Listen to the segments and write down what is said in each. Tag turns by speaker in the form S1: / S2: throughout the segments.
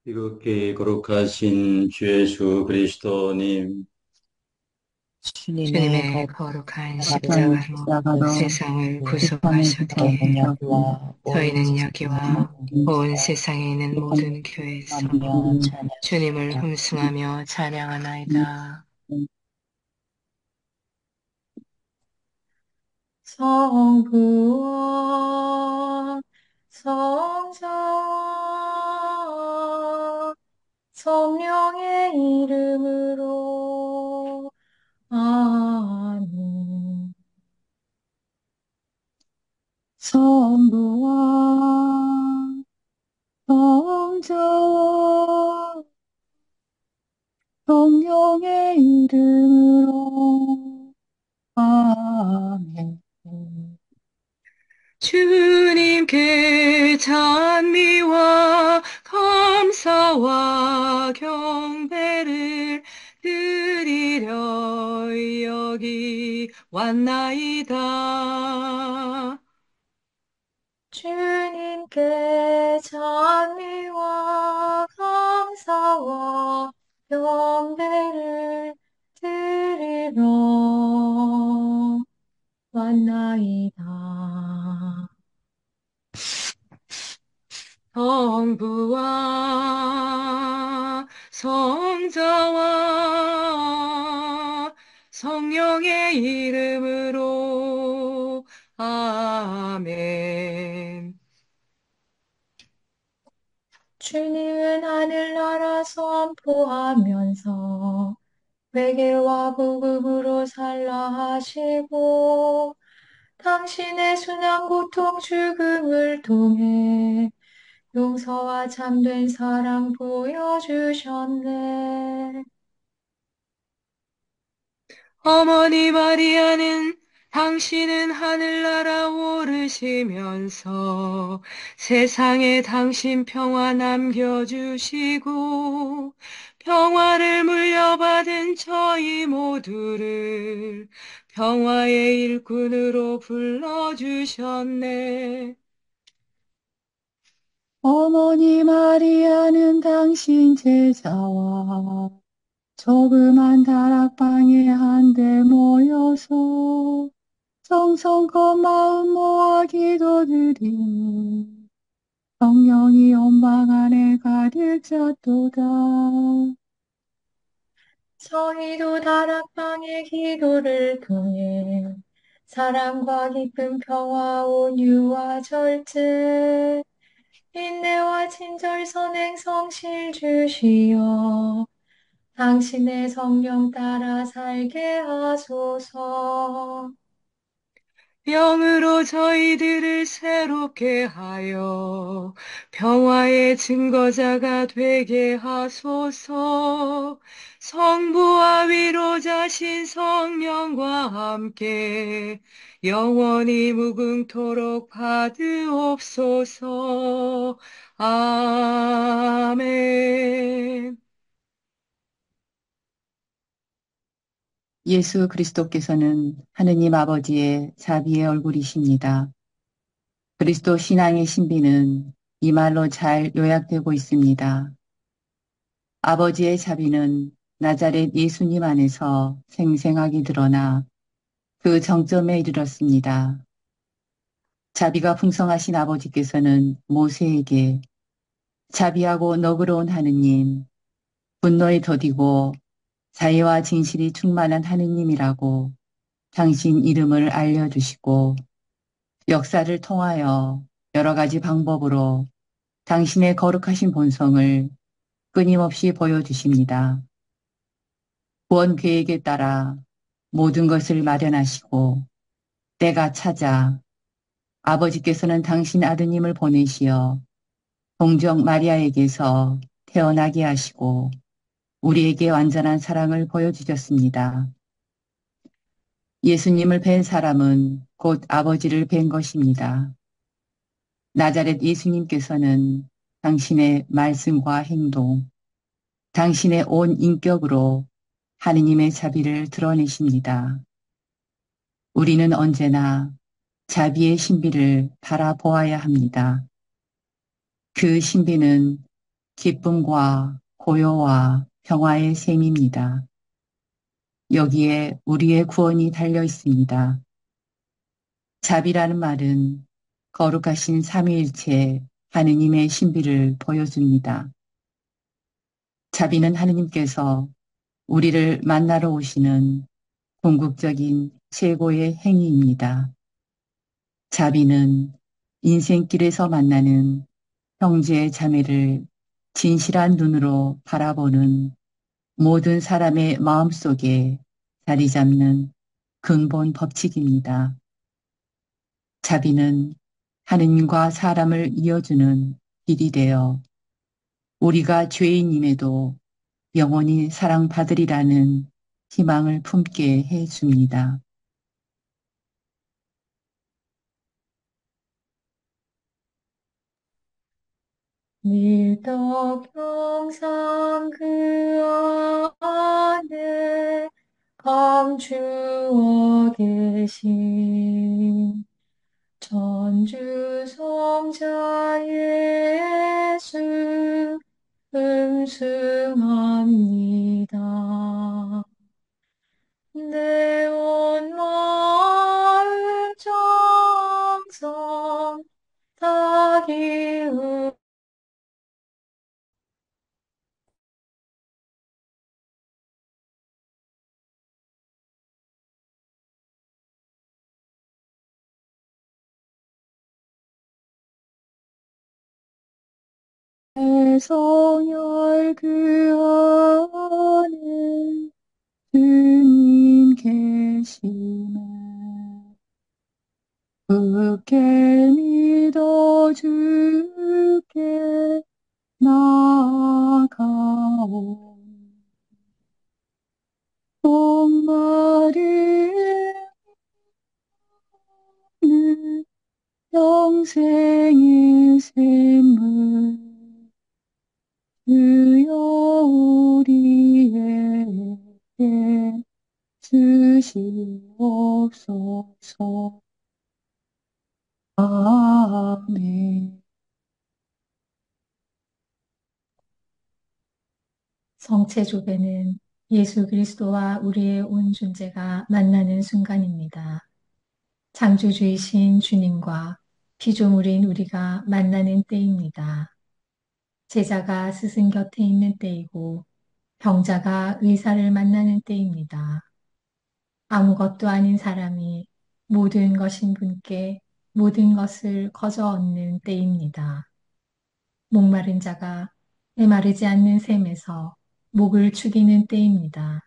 S1: 이렇게 거룩하신 주 예수 그리스도님,
S2: 주님의
S3: 주님의
S2: 거룩한
S3: 거룩한
S2: 십자가로
S3: 십자가로
S2: 세상을
S3: 세상을
S2: 구속하셨기에
S3: 구속하신 여기와 온
S2: 저희는
S3: 세상에
S2: 여기와 온 세상에 있는 모든 교회에서
S3: 하며
S2: 주님을
S3: 찬양합니다.
S2: hum승하며 찬양하나이다. 성부와 성자와 성령의 이름으로 아멘.
S3: 성부와 성자와 성령의 이름으로 아멘.
S2: 주님께 찬미와 감사와 경배를 드리려 여기 왔나이다. 주님께 찬미와 감사와 경배를 드리러 왔나이다. 성부와 성자와 성령의 이름으로 아멘. 주님은 하늘나라 선포하면서 회개와 복음으로 살라 하시고 당신의 순환 고통 죽음을 통해 용서와 참된 사랑 보여주셨네. 어머니 마리아는 당신은 하늘나라 오르시면서 세상에 당신 평화 남겨주시고 평화를 물려받은 저희 모두를 평화의 일꾼으로 불러주셨네.
S3: 어머니 마리아는 당신 제자와 조그만 다락방에 한데 모여서 정성껏 마음 모아 기도드리니 성령이 온 방 안에 가득 찼도다.
S2: 저희도 다락방의 기도를 통해 사랑과 기쁨, 평화, 온유와 절제, 인내와 친절, 선행, 성실 주시어 당신의 성령 따라 살게 하소서. 영으로 저희들을 새롭게 하여 평화의 증거자가 되게 하소서. 성부와 위로자신 성령과 함께 영원히 무궁토록 받으옵소서. 아멘.
S3: 예수 그리스도께서는 하느님 아버지의 자비의 얼굴이십니다. 그리스도 신앙의 신비는 이 말로 잘 요약되고 있습니다. 아버지의 자비는 나자렛 예수님 안에서 생생하게 드러나 그 정점에 이르렀습니다. 자비가 풍성하신 아버지께서는 모세에게 자비하고 너그러운 하느님, 분노에 더디고 자애와 진실이 충만한 하느님이라고 당신 이름을 알려주시고 역사를 통하여 여러 가지 방법으로 당신의 거룩하신 본성을 끊임없이 보여주십니다. 구원 계획에 따라 모든 것을 마련하시고 때가 찾아 아버지께서는 당신 아드님을 보내시어 동정 마리아에게서 태어나게 하시고 우리에게 완전한 사랑을 보여주셨습니다. 예수님을 뵌 사람은 곧 아버지를 뵌 것입니다. 나자렛 예수님께서는 당신의 말씀과 행동, 당신의 온 인격으로 하느님의 자비를 드러내십니다. 우리는 언제나 자비의 신비를 바라보아야 합니다. 그 신비는 기쁨과 고요와 평화의 셈입니다. 여기에 우리의 구원이 달려 있습니다. 자비라는 말은 거룩하신 삼위일체 하느님의 신비를 보여줍니다. 자비는 하느님께서 우리를 만나러 오시는 궁극적인 최고의 행위입니다. 자비는 인생길에서 만나는 형제 자매를 진실한 눈으로 바라보는 모든 사람의 마음속에 자리 잡는 근본 법칙입니다. 자비는 하느님과 사람을 이어주는 길이 되어 우리가 죄인임에도 영원히 사랑받으리라는 희망을 품게 해줍니다.
S2: 밀덕 평상 그 안에 감추어 계신 전주 성자 예수 음승합니다. 내 온 마음 정성 다 기울 성열 그 안에 주님 계시네 굳게 믿어 주께 나아가오 목마르는 영생의 샘물 주여 우리에게 주시옵소서. 아멘.
S4: 성체조배는 예수 그리스도와 우리의 온 존재가 만나는 순간입니다. 창조주이신 주님과 피조물인 우리가 만나는 때입니다. 제자가 스승 곁에 있는 때이고 병자가 의사를 만나는 때입니다. 아무것도 아닌 사람이 모든 것인 분께 모든 것을 거저 얻는 때입니다. 목마른 자가 메마르지 않는 샘에서 목을 축이는 때입니다.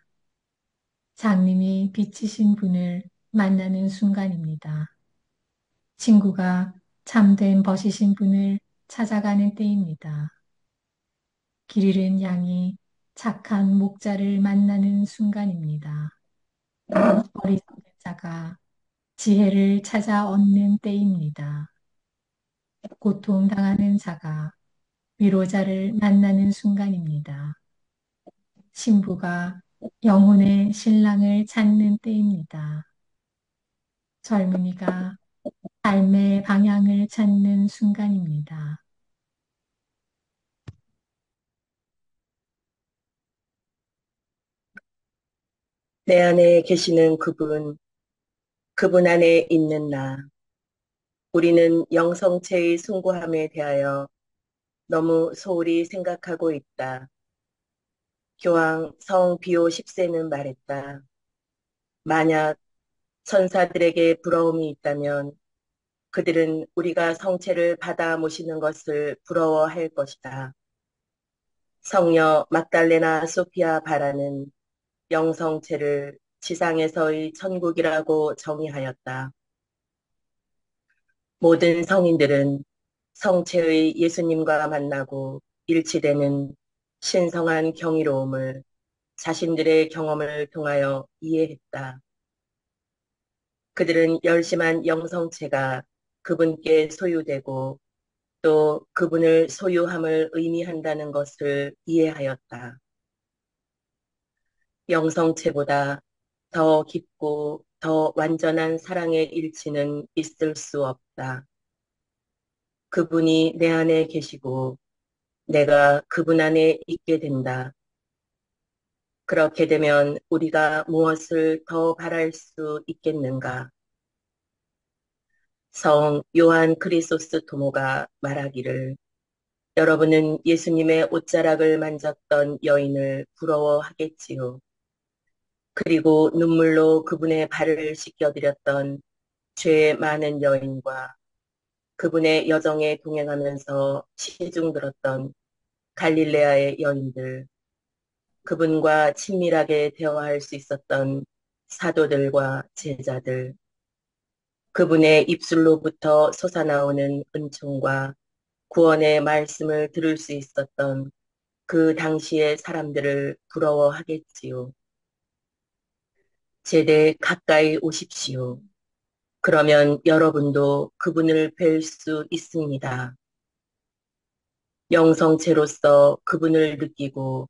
S4: 장님이 비치신 분을 만나는 순간입니다. 친구가 참된 버시신 분을 찾아가는 때입니다. 길 잃은 양이 착한 목자를 만나는 순간입니다. 어리석은 자가 지혜를 찾아 얻는 때입니다. 고통당하는 자가 위로자를 만나는 순간입니다. 신부가 영혼의 신랑을 찾는 때입니다. 젊은이가 삶의 방향을 찾는 순간입니다.
S5: 내 안에 계시는 그분, 그분 안에 있는 나. 우리는 영성체의 숭고함에 대하여 너무 소홀히 생각하고 있다. 교황 성 비오 10세는 말했다. 만약 천사들에게 부러움이 있다면 그들은 우리가 성체를 받아 모시는 것을 부러워할 것이다. 성녀 막달레나 소피아 바라는 영성체를 지상에서의 천국이라고 정의하였다. 모든 성인들은 성체의 예수님과 만나고 일치되는 신성한 경이로움을 자신들의 경험을 통하여 이해했다. 그들은 열심한 영성체가 그분께 소유되고 또 그분을 소유함을 의미한다는 것을 이해하였다. 영성체보다 더 깊고 더 완전한 사랑의 일치는 있을 수 없다. 그분이 내 안에 계시고 내가 그분 안에 있게 된다. 그렇게 되면 우리가 무엇을 더 바랄 수 있겠는가? 성 요한 크리소스토모가 말하기를 여러분은 예수님의 옷자락을 만졌던 여인을 부러워하겠지요. 그리고 눈물로 그분의 발을 씻겨드렸던 죄 많은 여인과 그분의 여정에 동행하면서 시중 들었던 갈릴레아의 여인들, 그분과 친밀하게 대화할 수 있었던 사도들과 제자들, 그분의 입술로부터 솟아나오는 은총과 구원의 말씀을 들을 수 있었던 그 당시의 사람들을 부러워하겠지요. 제대 가까이 오십시오. 그러면 여러분도 그분을 뵐 수 있습니다. 영성체로서 그분을 느끼고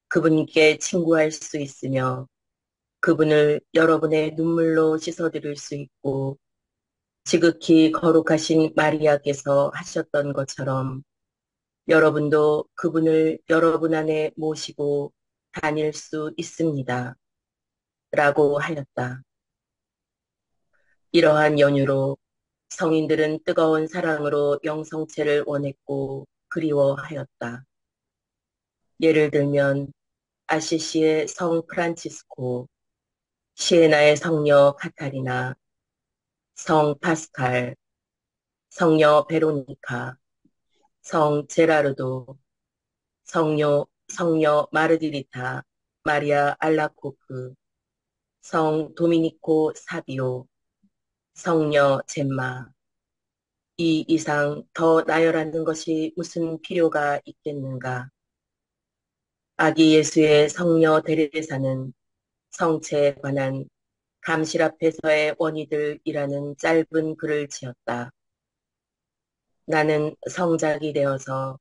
S5: 그분께 친구할 수 있으며 그분을 여러분의 눈물로 씻어드릴 수 있고 지극히 거룩하신 마리아께서 하셨던 것처럼 여러분도 그분을 여러분 안에 모시고 다닐 수 있습니다. 라고 하였다. 이러한 연유로 성인들은 뜨거운 사랑으로 영성체를 원했고 그리워하였다. 예를 들면 아시시의 성 프란치스코, 시에나의 성녀 카타리나, 성 파스칼, 성녀 베로니카, 성 제라르도, 성녀 마르디리타, 마리아 알라코프, 성 도미니코 사비오, 성녀 젬마. 이 이상 더 나열하는 것이 무슨 필요가 있겠는가? 아기 예수의 성녀 데레사는 성체에 관한 감실 앞에서의 원의들이라는 짧은 글을 지었다. 나는 성작이 되어서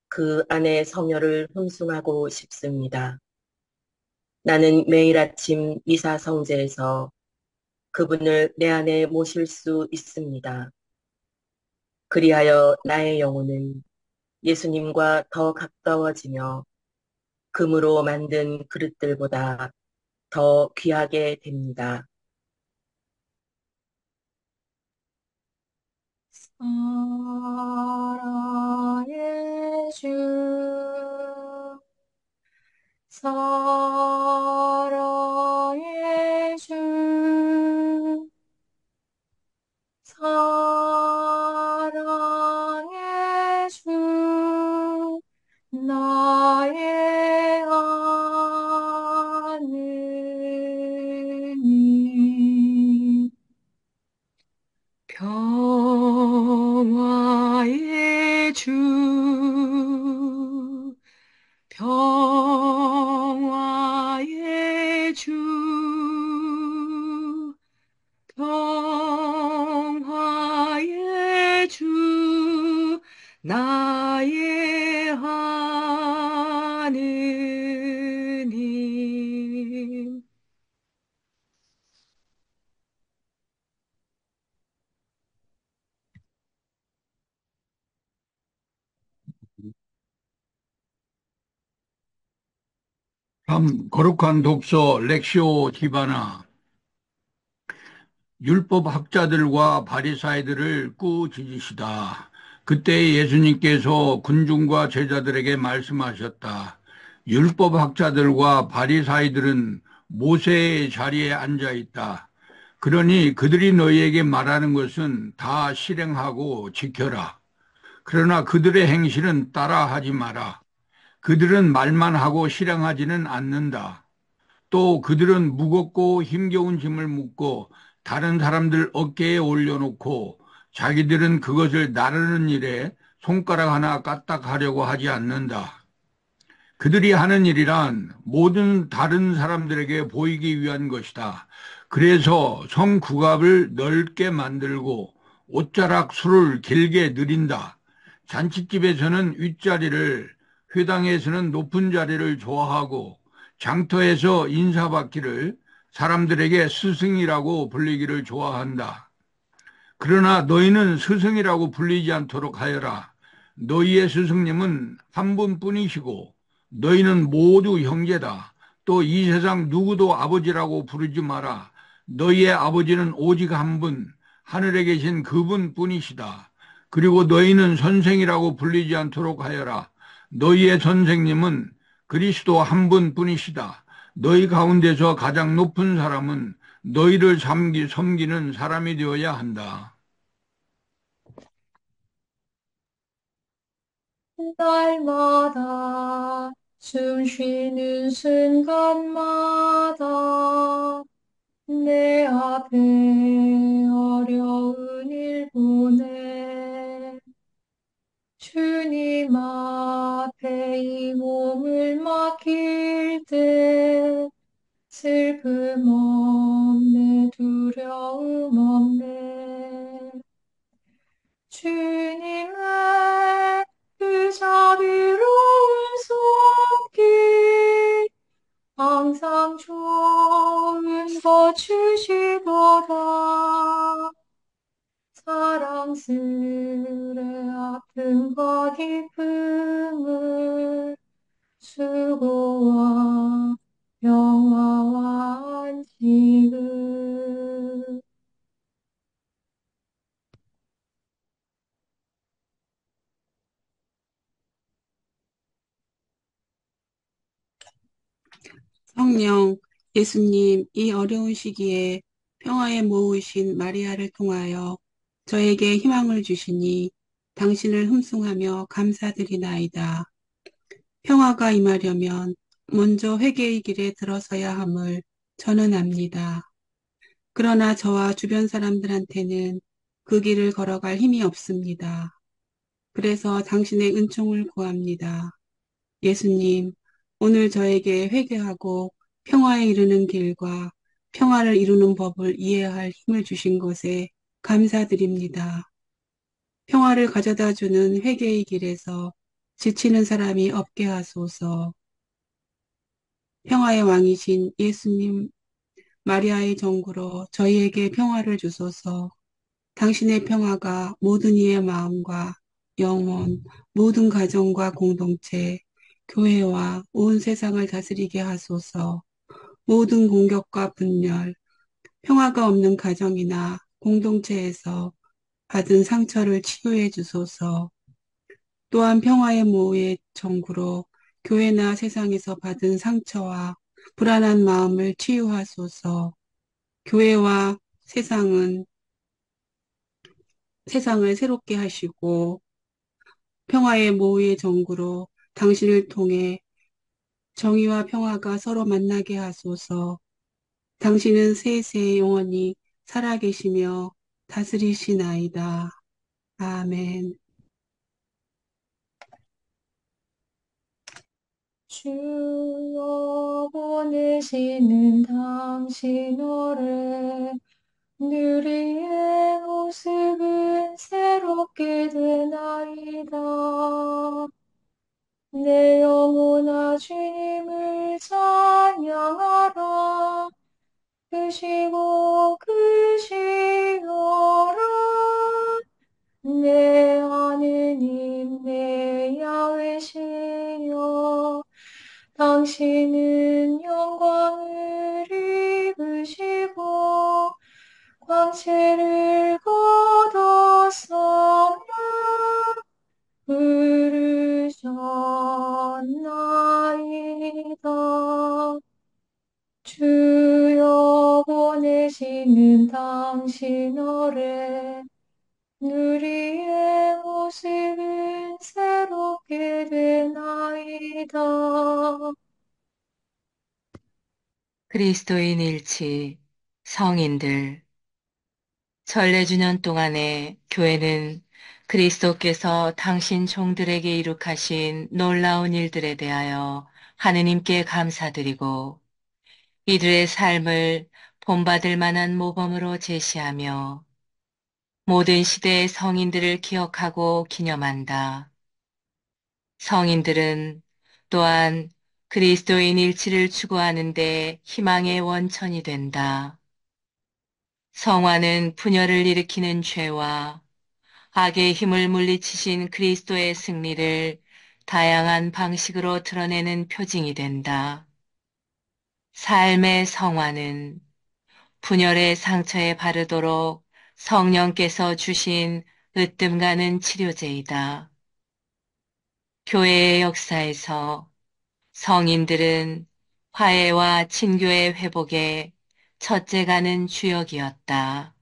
S5: 그 안의 성녀를 흠숭하고 싶습니다. 나는 매일 아침 미사 성제에서 그분을 내 안에 모실 수 있습니다. 그리하여 나의 영혼은 예수님과 더 가까워지며 금으로 만든 그릇들보다 더 귀하게 됩니다.
S4: 사랑의 주, 사랑의 주, 사랑의 주, 나의 하느님. 평화의 주, 평화의 주, 평화의 주, 나의 하느님.
S6: 참 거룩한 독서 렉시오 디바나. 율법 학자들과 바리사이들을 꾸짖으시다. 그때 예수님께서 군중과 제자들에게 말씀하셨다. 율법 학자들과 바리사이들은 모세의 자리에 앉아 있다. 그러니 그들이 너희에게 말하는 것은 다 실행하고 지켜라. 그러나 그들의 행실은 따라하지 마라. 그들은 말만 하고 실행하지는 않는다. 또 그들은 무겁고 힘겨운 짐을 묻고 다른 사람들 어깨에 올려놓고 자기들은 그것을 나르는 일에 손가락 하나 까딱하려고 하지 않는다. 그들이 하는 일이란 모든 다른 사람들에게 보이기 위한 것이다. 그래서 성구갑을 넓게 만들고 옷자락 술을 길게 늘인다. 잔칫집에서는 윗자리를, 회당에서는 높은 자리를 좋아하고 장터에서 인사받기를, 사람들에게 스승이라고 불리기를 좋아한다. 그러나 너희는 스승이라고 불리지 않도록 하여라. 너희의 스승님은 한 분뿐이시고 너희는 모두 형제다. 또 이 세상 누구도 아버지라고 부르지 마라. 너희의 아버지는 오직 한 분, 하늘에 계신 그분뿐이시다. 그리고 너희는 선생이라고 불리지 않도록 하여라. 너희의 선생님은 그리스도 한 분뿐이시다. 너희 가운데서 가장 높은 사람은 너희를 섬기는 사람이 되어야 한다.
S4: 날마다 숨 쉬는 순간마다 내 앞에 어려운 일 보내 주님 앞에 이 몸을 맡길 때 슬픔 없네 두려움 없네 주님의 그 자비로운 손길 항상 좋은 것 주시도다 사랑스레 아픔과 기쁨을 수고와 평화와 안식을
S7: 성령, 예수님, 이 어려운 시기에 평화에 모으신 마리아를 통하여 저에게 희망을 주시니 당신을 흠숭하며 감사드리나이다. 평화가 임하려면 먼저 회개의 길에 들어서야 함을 저는 압니다. 그러나 저와 주변 사람들한테는 그 길을 걸어갈 힘이 없습니다. 그래서 당신의 은총을 구합니다. 예수님, 오늘 저에게 회개하고 평화에 이르는 길과 평화를 이루는 법을 이해할 힘을 주신 것에 감사드립니다. 평화를 가져다 주는 회개의 길에서 지치는 사람이 없게 하소서. 평화의 왕이신 예수님, 마리아의 정구로 저희에게 평화를 주소서. 당신의 평화가 모든 이의 마음과 영혼, 모든 가정과 공동체, 교회와 온 세상을 다스리게 하소서. 모든 공격과 분열, 평화가 없는 가정이나 공동체에서 받은 상처를 치유해 주소서. 또한 평화의 모의 정구로 교회나 세상에서 받은 상처와 불안한 마음을 치유하소서. 교회와 세상을 새롭게 하시고 평화의 모의 정구로 당신을 통해 정의와 평화가 서로 만나게 하소서. 당신은 세세 영원히 살아계시며 다스리시나이다. 아멘.
S4: 주여 보내시는 당신 오래 누리의 모습은 새롭게 되나이다. 내 영혼아 주님을 찬양하라. 크시고 크시노라. 내 하느님 내 야훼시여 당신은 영광을 입으시고 광채를 걷었사나 부르셨나이다. 주여 보내시는 당신 어레 누리의 모습은 새롭게 되나이다.
S8: 그리스도인 일치, 성인들. 전래주년 동안에 교회는 그리스도께서 당신 종들에게 이룩하신 놀라운 일들에 대하여 하느님께 감사드리고 이들의 삶을 본받을 만한 모범으로 제시하며 모든 시대의 성인들을 기억하고 기념한다. 성인들은 또한 그리스도인 일치를 추구하는 데 희망의 원천이 된다. 성화는 분열을 일으키는 죄와 악의 힘을 물리치신 그리스도의 승리를 다양한 방식으로 드러내는 표징이 된다. 삶의 성화는 분열의 상처에 바르도록 성령께서 주신 으뜸 가는 치료제이다. 교회의 역사에서 성인들은 화해와 친교의 회복에 첫째 가는 주역이었다.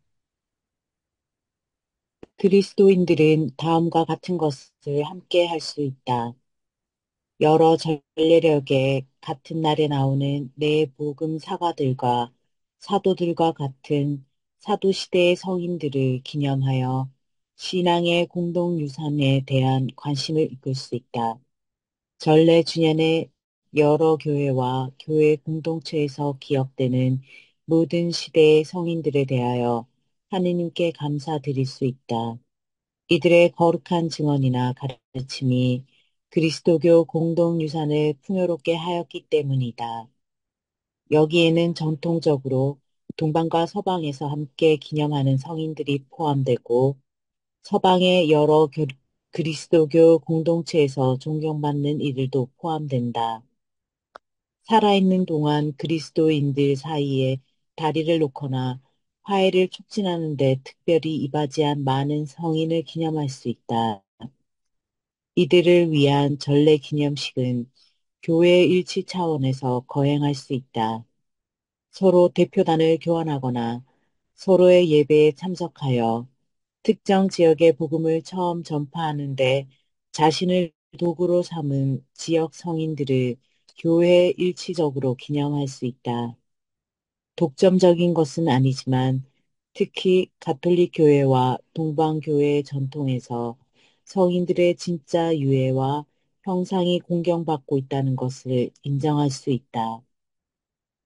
S9: 그리스도인들은 다음과 같은 것을 함께 할 수 있다. 여러 전례력에 같은 날에 나오는 네 복음 사가들과 사도들과 같은 사도시대의 성인들을 기념하여 신앙의 공동유산에 대한 관심을 이끌 수 있다. 전래 주년에 여러 교회와 교회 공동체에서 기억되는 모든 시대의 성인들에 대하여 하느님께 감사드릴 수 있다. 이들의 거룩한 증언이나 가르침이 그리스도교 공동유산을 풍요롭게 하였기 때문이다. 여기에는 전통적으로 동방과 서방에서 함께 기념하는 성인들이 포함되고 서방의 여러 그리스도교 공동체에서 존경받는 이들도 포함된다. 살아있는 동안 그리스도인들 사이에 다리를 놓거나 화해를 촉진하는 데 특별히 이바지한 많은 성인을 기념할 수 있다. 이들을 위한 전례 기념식은 교회 일치 차원에서 거행할 수 있다. 서로 대표단을 교환하거나 서로의 예배에 참석하여 특정 지역의 복음을 처음 전파하는데 자신을 도구로 삼은 지역 성인들을 교회에 일치적으로 기념할 수 있다. 독점적인 것은 아니지만 특히 가톨릭 교회와 동방교회의 전통에서 성인들의 진짜 유해와 형상이 공경받고 있다는 것을 인정할 수 있다.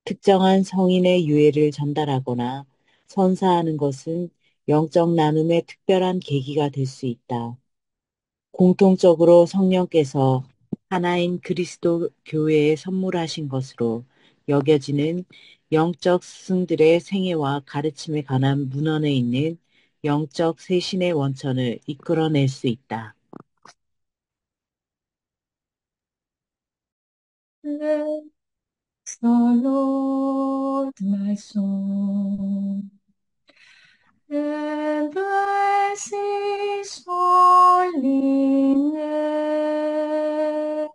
S9: 특정한 성인의 유해를 전달하거나 선사하는 것은 영적 나눔의 특별한 계기가 될 수 있다. 공통적으로 성령께서 하나인 그리스도 교회에 선물하신 것으로 여겨지는 영적 스승들의 생애와 가르침에 관한 문헌에 있는 영적 쇄신의 원천을 이끌어낼 수 있다.
S4: Bless the Lord, my soul, and bless his holy name.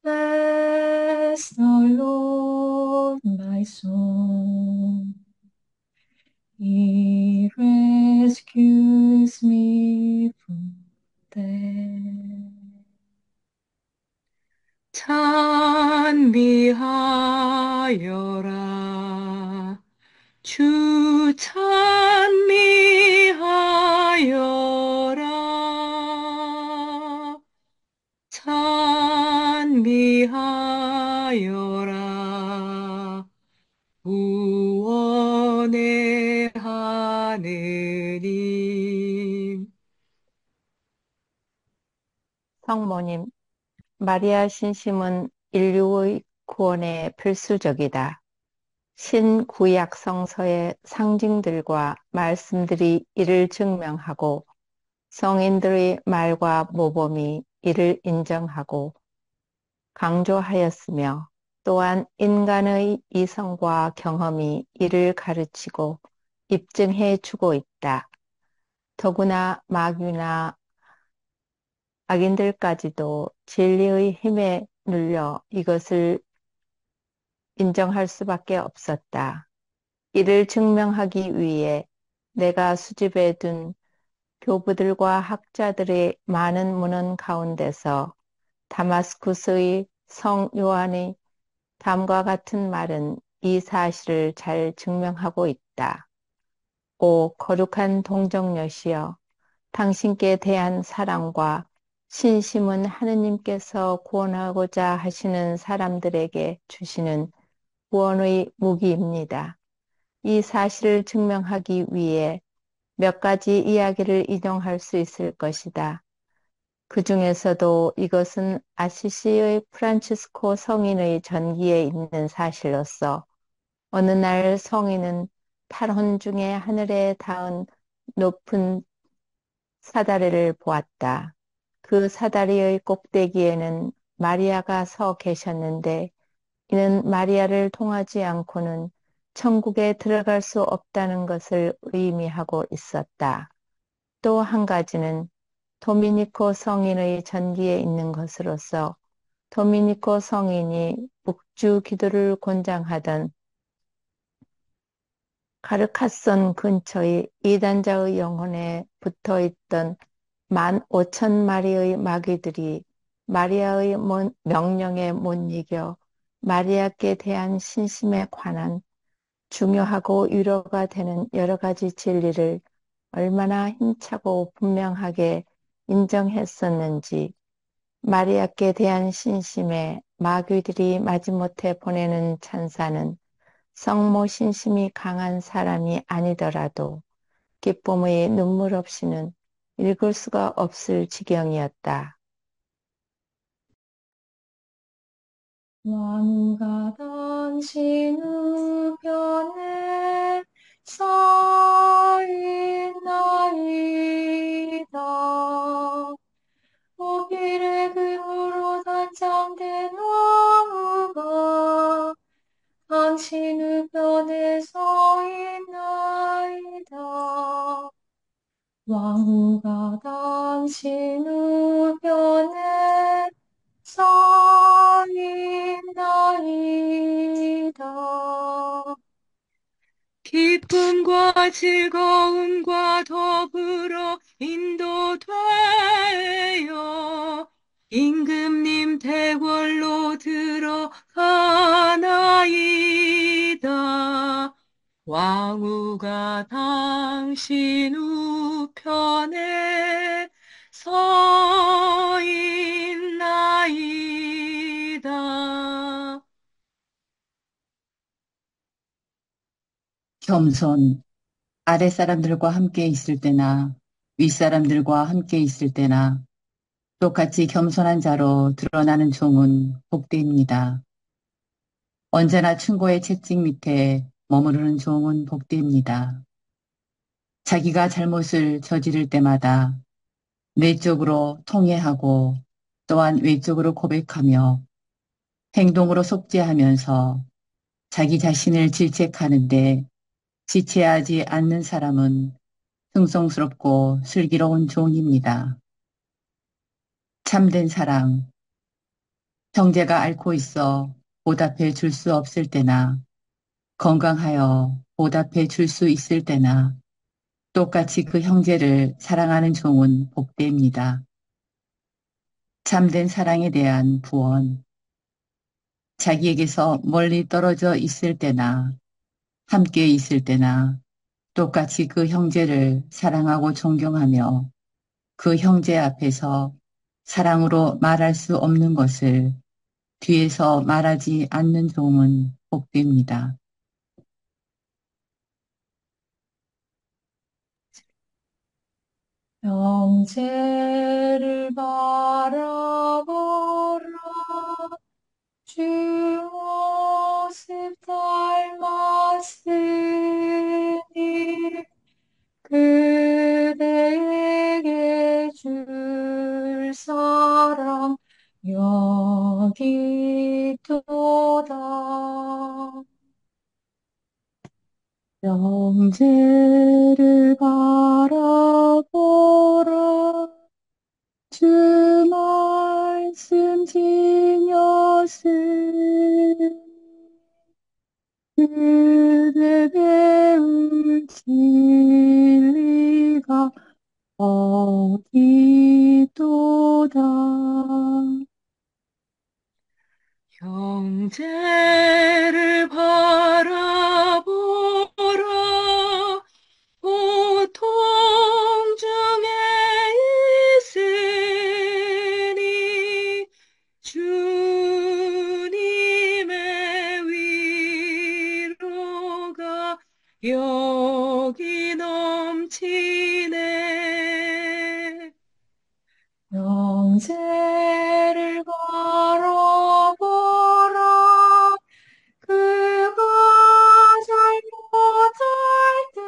S4: Bless the Lord, my soul. He rescues me from death.
S8: 찬미하여라. 주 찬미하여라. 찬미하여라. 구원의 하느님.
S10: 성모님, 마리아 신심은 인류의 구원에 필수적이다. 신구약 성서의 상징들과 말씀들이 이를 증명하고 성인들의 말과 모범이 이를 인정하고 강조하였으며 또한 인간의 이성과 경험이 이를 가르치고 입증해 주고 있다. 더구나 마귀나 악인들까지도 진리의 힘에 눌려 이것을 인정할 수밖에 없었다. 이를 증명하기 위해 내가 수집해 둔 교부들과 학자들의 많은 문헌 가운데서 다마스쿠스의 성 요한의 다음과 같은 말은 이 사실을 잘 증명하고 있다. 오 거룩한 동정녀시여, 당신께 대한 사랑과 신심은 하느님께서 구원하고자 하시는 사람들에게 주시는 구원의 무기입니다. 이 사실을 증명하기 위해 몇 가지 이야기를 인용할 수 있을 것이다. 그 중에서도 이것은 아시시의 프란치스코 성인의 전기에 있는 사실로서 어느 날 성인은 8혼 중에 하늘에 닿은 높은 사다리를 보았다. 그 사다리의 꼭대기에는 마리아가 서 계셨는데 이는 마리아를 통하지 않고는 천국에 들어갈 수 없다는 것을 의미하고 있었다. 또 한 가지는 도미니코 성인의 전기에 있는 것으로서 도미니코 성인이 묵주 기도를 권장하던 카르카손 근처의 이단자의 영혼에 붙어 있던 15,000마리의 마귀들이 마리아의 명령에 못 이겨 마리아께 대한 신심에 관한 중요하고 위로가 되는 여러 가지 진리를 얼마나 힘차고 분명하게 인정했었는지 마리아께 대한 신심에 마귀들이 마지못해 보내는 찬사는 성모 신심이 강한 사람이 아니더라도 기쁨의 눈물 없이는 읽을 수가 없을 지경이었다.
S4: 왕과 당신 우편에 서 있나이다. 오길의 금으로 단장된 왕후가 당신 우편에 서 있나이다. 왕후가 당신 우편에 서 있나이다.
S8: 기쁨과 즐거움과 더불어 인도되어 임금님 대궐로 들어가나이다. 왕후가 당신 우편에 서 있나이다.
S3: 겸손, 아랫사람들과 함께 있을 때나 윗사람들과 함께 있을 때나 똑같이 겸손한 자로 드러나는 종은 복되입니다. 언제나 충고의 채찍 밑에 머무르는 종은 복되입니다. 자기가 잘못을 저지를 때마다 내적으로 통회하고 또한 외적으로 고백하며 행동으로 속죄하면서 자기 자신을 질책하는데 지체하지 않는 사람은 승성스럽고 슬기로운 종입니다. 참된 사랑, 형제가 앓고 있어 보답해 줄 수 없을 때나 건강하여 보답해 줄 수 있을 때나 똑같이 그 형제를 사랑하는 종은 복되입니다. 참된 사랑에 대한 부언, 자기에게서 멀리 떨어져 있을 때나 함께 있을 때나 똑같이 그 형제를 사랑하고 존경하며 그 형제 앞에서 사랑으로 말할 수 없는 것을 뒤에서 말하지 않는 종은 복됩니다.
S4: 형제를 바라보라. 주 모습 닮았으니 그대에게 줄 사랑 여기 있도다. 형제를 바라보라. 주 말씀 지녔으니 그대 배울 진리가 어디 있도다.
S8: 형제를 바라보라. 고통 중에 있으니 주님의 위로가 여기 넘치네.
S4: 형제를 바라보라. 그가 잘못할 때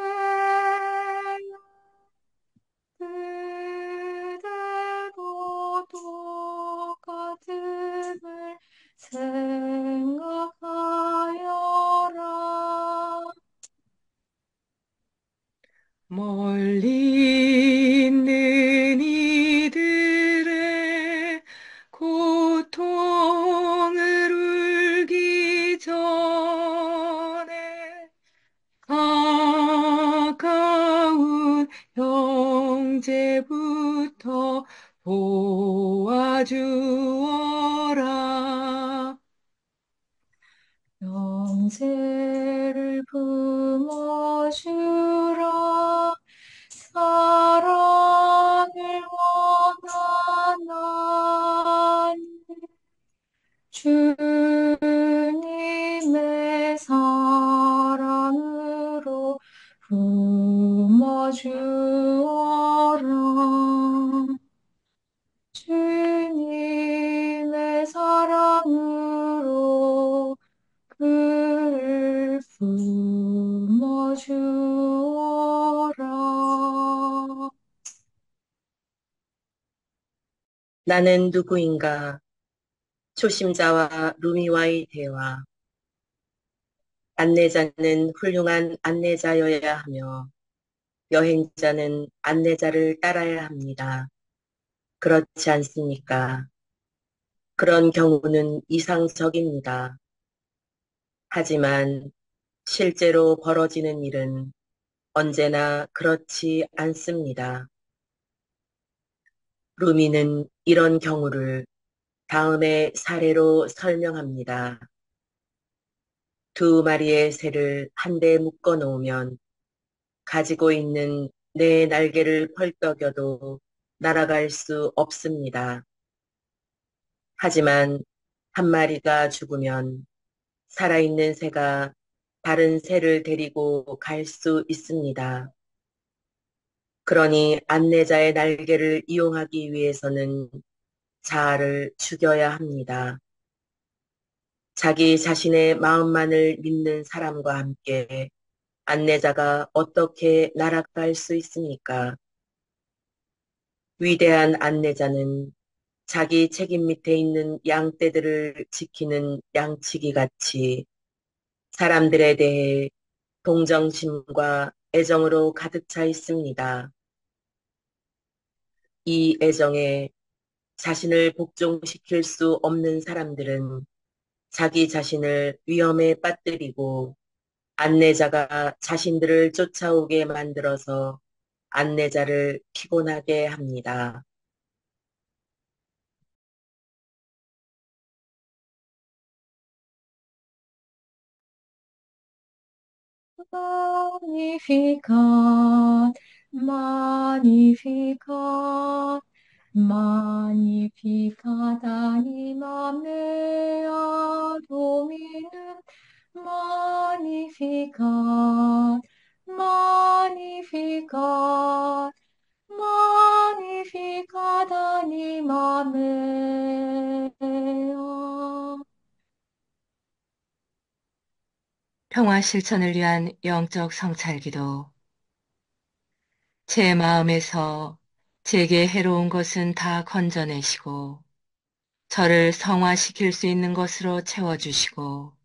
S8: 때로부터 보아주어라.
S4: 영재를 품어주라. 사랑을 원하나니 주님의 사랑으로 품어주어라. 주님의 사랑으로 그를 품어주어라.
S5: 나는 누구인가? 초심자와 루미와의 대화. 안내자는 훌륭한 안내자여야 하며 여행자는 안내자를 따라야 합니다. 그렇지 않습니까? 그런 경우는 이상적입니다. 하지만 실제로 벌어지는 일은 언제나 그렇지 않습니다. 루미는 이런 경우를 다음의 사례로 설명합니다. 두 마리의 새를 한데 묶어 놓으면 가지고 있는 네 날개를 펄떡여도 날아갈 수 없습니다. 하지만 한 마리가 죽으면 살아있는 새가 다른 새를 데리고 갈 수 있습니다. 그러니 안내자의 날개를 이용하기 위해서는 자아를 죽여야 합니다. 자기 자신의 마음만을 믿는 사람과 함께 안내자가 어떻게 날아갈 수 있습니까? 위대한 안내자는 자기 책임 밑에 있는 양떼들을 지키는 양치기 같이 사람들에 대해 동정심과 애정으로 가득 차 있습니다. 이 애정에 자신을 복종시킬 수 없는 사람들은 자기 자신을 위험에 빠뜨리고 안내자가 자신들을 쫓아오게 만들어서 안내자를 피곤하게 합니다.
S4: Magnificat, Magnificat, Magnificat animam mea Dominum, Magnificat, Magnificat, Magnificat animam mea.
S8: 평화 실천을 위한 영적 성찰기도. 제 마음에서 제게 해로운 것은 다 건져내시고 저를 성화시킬 수 있는 것으로 채워주시고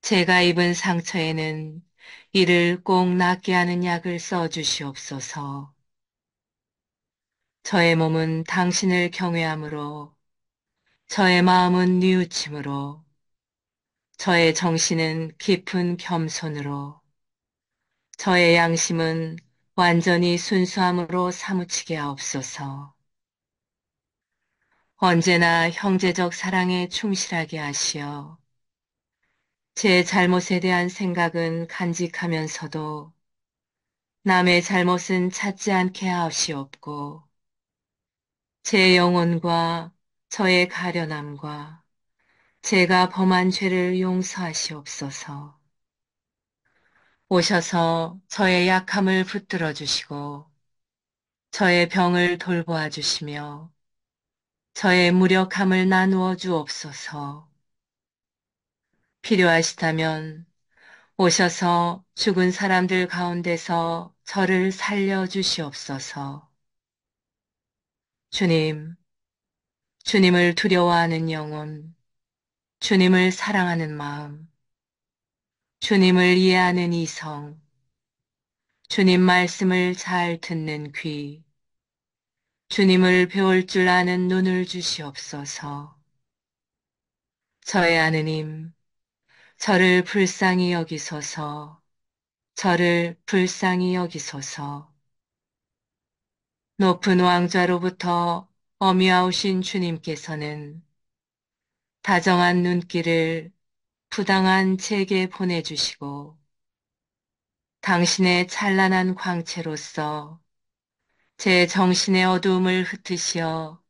S8: 제가 입은 상처에는 이를 꼭 낫게 하는 약을 써주시옵소서. 저의 몸은 당신을 경외함으로 저의 마음은 뉘우침으로 저의 정신은 깊은 겸손으로 저의 양심은 완전히 순수함으로 사무치게 하옵소서. 언제나 형제적 사랑에 충실하게 하시어 제 잘못에 대한 생각은 간직하면서도 남의 잘못은 찾지 않게 하시옵고 제 영혼과 저의 가련함과 제가 범한 죄를 용서하시옵소서. 오셔서 저의 약함을 붙들어 주시고 저의 병을 돌보아 주시며 저의 무력함을 나누어 주옵소서. 필요하시다면 오셔서 죽은 사람들 가운데서 저를 살려 주시옵소서. 주님, 주님을 두려워하는 영혼, 주님을 사랑하는 마음, 주님을 이해하는 이성, 주님 말씀을 잘 듣는 귀, 주님을 배울 줄 아는 눈을 주시옵소서. 저의 하느님, 저를 불쌍히 여기소서, 저를 불쌍히 여기소서. 높은 왕좌로부터 어미아오신 주님께서는 다정한 눈길을 부당한 제게 보내주시고 당신의 찬란한 광채로서 제 정신의 어두움을 흩으시어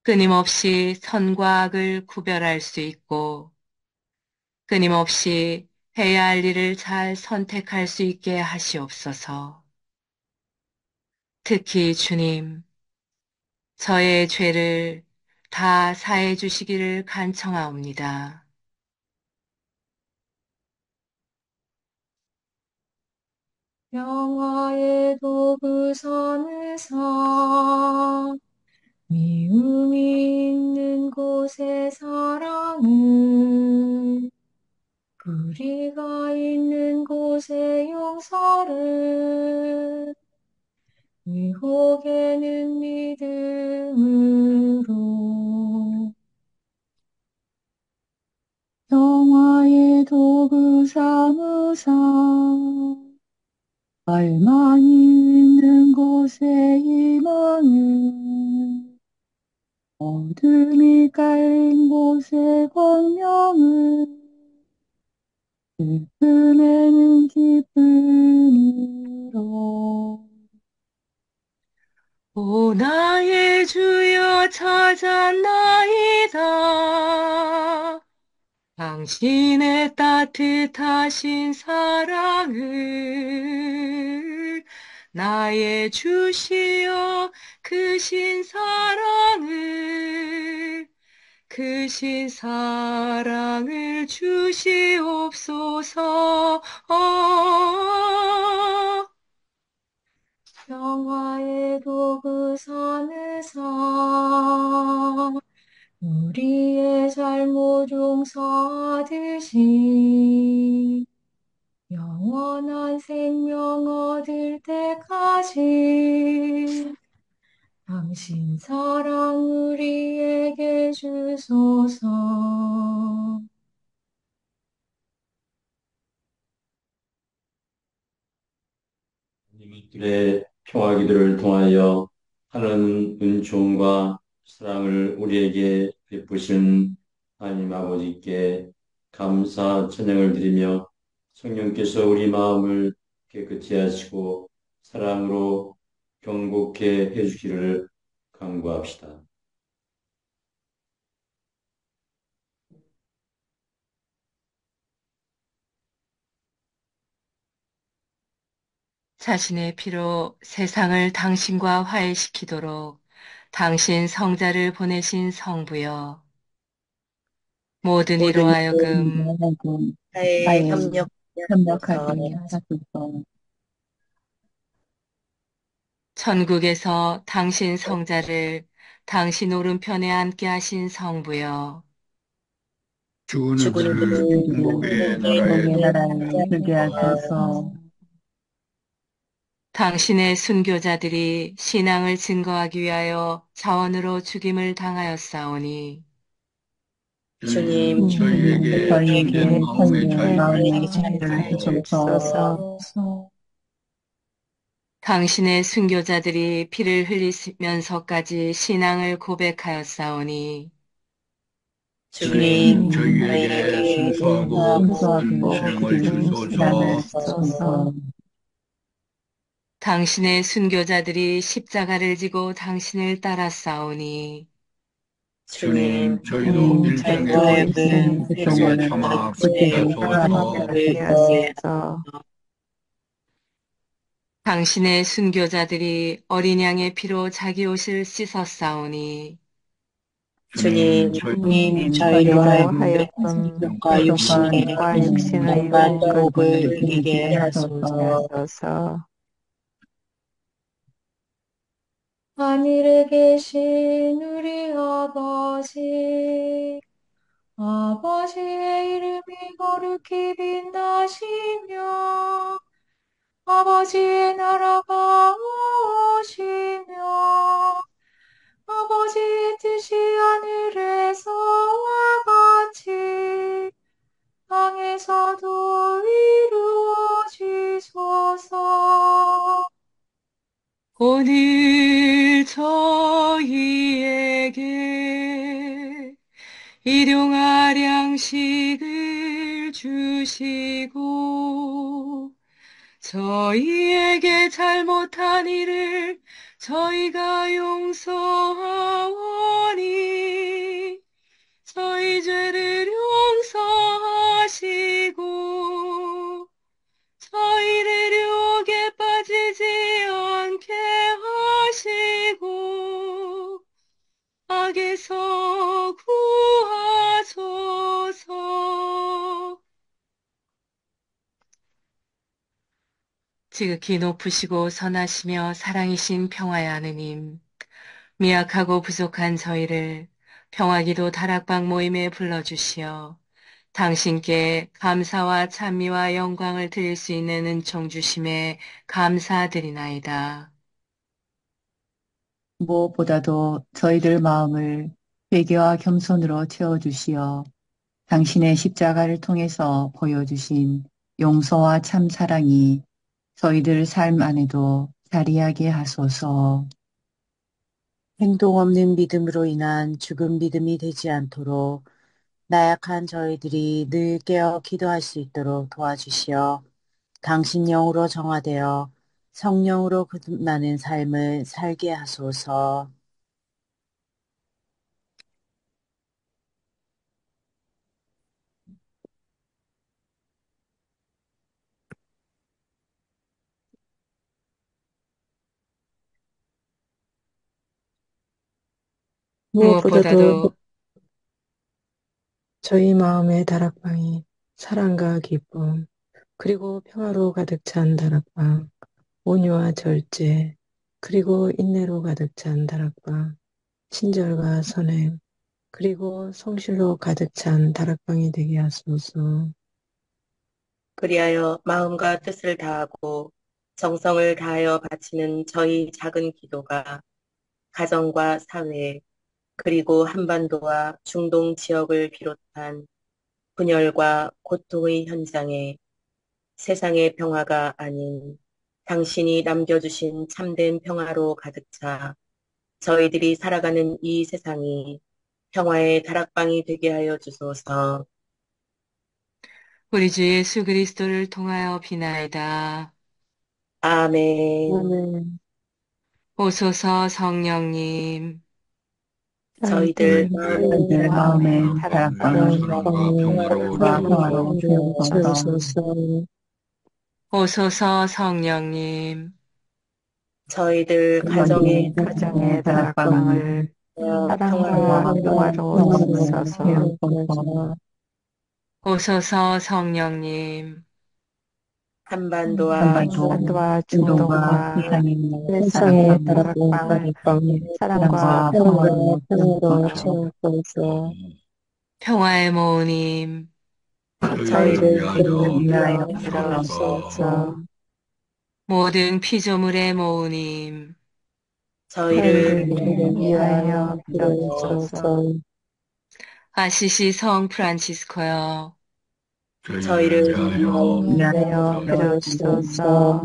S8: 끊임없이 선과 악을 구별할 수 있고 끊임없이 해야 할 일을 잘 선택할 수 있게 하시옵소서. 특히 주님, 저의 죄를 다 사해 주시기를 간청하옵니다.
S4: 영화의 도구선에서 미움이 있는 곳에 사랑을, 불의가 있는 곳에 용서를, 의혹에는 믿음으로,
S2: 영화의 도구 삼으사 갈망이 있는 곳에 희망을, 어둠이 깔린 곳에 광명을, 슬픔에는 기쁨으로.
S8: 오 나의 주여 찾았나이다. 당신의 따뜻하신 사랑을 나의 주시여 크신 사랑을 주시옵소서.
S4: 영화의 도구선에서 우리의 잘못 용서하듯이 영원한 생명 얻을 때까지 당신 사랑 우리에게 주소서.
S1: 하나님의 평화기도를 통하여 하는 은총과 사랑을 우리에게 베푸신 하나님 아버지께 감사 찬양을 드리며 성령께서 우리 마음을 깨끗이 하시고 사랑으로 경고케 해주기를 간구합시다.
S8: 자신의 피로 세상을 당신과 화해시키도록 당신 성자를 보내신 성부여, 모든 이로
S5: 모든
S8: 하여금
S5: 사회에 협력하여
S2: 협력하게 하소서.
S8: 천국에서 당신 성자를 당신 오른편에 앉게 하신 성부여,
S6: 죽은
S5: 죽은
S6: 이들을
S5: 이들을
S6: 천국의 나라에
S2: 천국의 나라에
S6: 들어가게
S2: 들게
S6: 하소서.
S2: 하소서.
S8: 당신의 순교자들이 신앙을 증거하기 위하여 자원으로 죽임을 당하였사오니
S5: 주님,
S6: 저희에게
S2: 저희에게
S6: 참된 마음의
S2: 참된
S6: 자유를
S2: 마음의
S6: 주옵소서.
S2: 자유를 주옵소서.
S8: 당신의 순교자들이 피를 흘리면서까지 신앙을 고백하였사오니
S5: 주님,
S6: 저희에게 순수하고
S2: 순수하게
S6: 굳은 신앙을
S2: 굳은 신앙을
S6: 주소서.
S2: 주소서.
S8: 당신의 순교자들이 십자가를 지고 당신을 따랐사오니
S5: 주님,
S6: 저희도
S2: 저희도
S6: 일생의
S2: 일생
S6: 고통을
S2: 고통을
S6: 굳게 참아
S2: 굳게
S6: 붙게 하소서.
S2: 참게 하소서.
S8: 당신의 순교자들이 어린 양의 피로 자기 옷을 씻었사오니
S5: 주님,
S2: 저희로 하여금
S9: 영과
S2: 육신과
S9: 육신의
S2: 영과
S9: 유혹을
S2: 유혹을
S9: 이기게
S2: 이기게 하소서.
S9: 하소서.
S4: 하늘에 계신 우리 아버지, 아버지의 이름이 거룩히 빈다시며 아버지의 나라가 오시며 아버지의 뜻이 하늘에서와 같이 땅에서도 이루어지소서.
S8: 오늘 저희에게 일용할 양식을 주시고 저희에게 잘못한 일을 저희가 용서하오니 저희 죄를 용서하시고 저희를 유혹에 빠지지 않게 하시고 악에서 구하소서. 지극히 높으시고 선하시며 사랑이신 평화의 하느님, 미약하고 부족한 저희를 평화기도 다락방 모임에 불러주시어 당신께 감사와 찬미와 영광을 드릴 수 있는 은총 주심에 감사드리나이다.
S3: 무엇보다도 저희들 마음을 회개와 겸손으로 채워주시어 당신의 십자가를 통해서 보여주신 용서와 참 사랑이 저희들 삶 안에도 자리하게 하소서.
S9: 행동 없는 믿음으로 인한 죽은 믿음이 되지 않도록 나약한 저희들이 늘 깨어 기도할 수 있도록 도와주시어 당신 영으로 정화되어 성령으로 거듭나는 삶을 살게 하소서.
S8: 무엇보다도
S2: 저희 마음의 다락방이 사랑과 기쁨, 그리고 평화로 가득 찬 다락방, 온유와 절제, 그리고 인내로 가득 찬 다락방, 친절과 선행, 그리고 성실로 가득 찬 다락방이 되게 하소서.
S5: 그리하여 마음과 뜻을 다하고 정성을 다하여 바치는 저희 작은 기도가 가정과 사회, 그리고 한반도와 중동 지역을 비롯한 분열과 고통의 현장에 세상의 평화가 아닌 당신이 남겨주신 참된 평화로 가득 차 저희들이 살아가는 이 세상이 평화의 다락방이 되게 하여 주소서.
S8: 우리 주 예수 그리스도를 통하여 비나이다.
S5: 아멘.
S2: 아멘.
S8: 오소서 성령님,
S5: 저희들
S3: 저희들 마음의 다락방을
S6: 사랑과
S3: 평화로 채우소서.
S2: 주소서.
S8: 오소서 성령님,
S5: 저희들 가정의
S3: 가정의 다락방을
S10: 사랑과 평화로 주소서.
S3: 채우소서.
S8: 오소서 성령님,
S5: 한반도와
S10: 한반도와
S3: 중동과
S10: 중동과
S3: 세상의
S10: 세상의 다락방을 사랑과
S3: 평화로
S2: 평화로
S3: 채우소서.
S2: 채우소서.
S8: 평화의 모으님,
S6: 저희를
S3: 위하여
S2: 주소서.
S8: 모든 피조물의 모으님,
S5: 저희를
S10: 위하여
S2: 주소서.
S8: 아시시 성 프란치스코여,
S5: 저희를
S10: 위하여 빌어주소서.